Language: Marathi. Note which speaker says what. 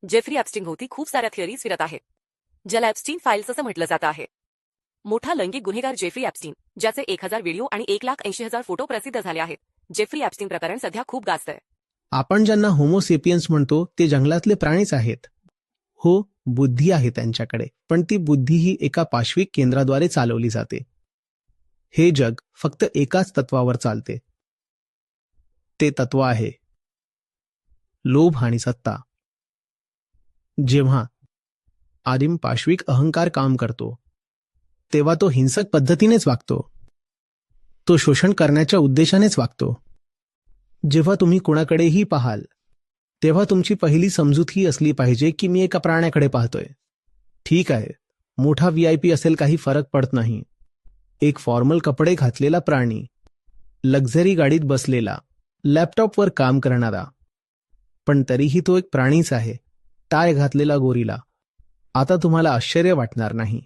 Speaker 1: जेफ्री ॲप्स्टीन भोवती खूप साऱ्या थिअरीज फिरत आहेत, ज्याला ॲप्स्टीन फाईल्स असं म्हटलं जातं आहे. मोठा लैंगिक गुन्हेगार जेफ्री ॲप्स्टीन, ज्याचे 1000 व्हिडिओ आणि 1,80,000 फोटो प्रसिद्ध झाले आहेत. जेफ्री ॲप्स्टीन प्रकरण सध्या खूप गाजतंय.
Speaker 2: आपण ज्यांना होमोसेपियन्स म्हणतो ते जंगलातले प्राणीच आहेत. हो, बुद्धी आहे त्यांच्याकडे, पण ती बुद्धी ही एका पाशविक केंद्राद्वारे चालवली जाते. हे जग फक्त एकाच तत्वावर चालते. ते तत्व आहे लोभ आणि सत्ता. जेव्हा आदिम पाशविक अहंकार काम करतो तेव्हा तो हिंसक पद्धतीनेच वागतो. तो शोषण करण्याच्या उद्देशानेच वागतो. जेव्हा तुम्ही कुणाकडेही पाहाल तेव्हा तुमची पहिली समजूत ही असली पाहिजे की मी एका प्राण्याकडे पाहतोय. ठीक आहे, मोठा VIP असेल काही फरक पडत नाही. एक फॉर्मल कपडे घातलेला प्राणी, लक्झरी गाडीत बसलेला, लॅपटॉपवर काम करणारा, पण तरीही तो एक प्राणीच आहे. टाय घातलेला गोरिला. आता तुम्हाला आश्चर्य वाटणार नाही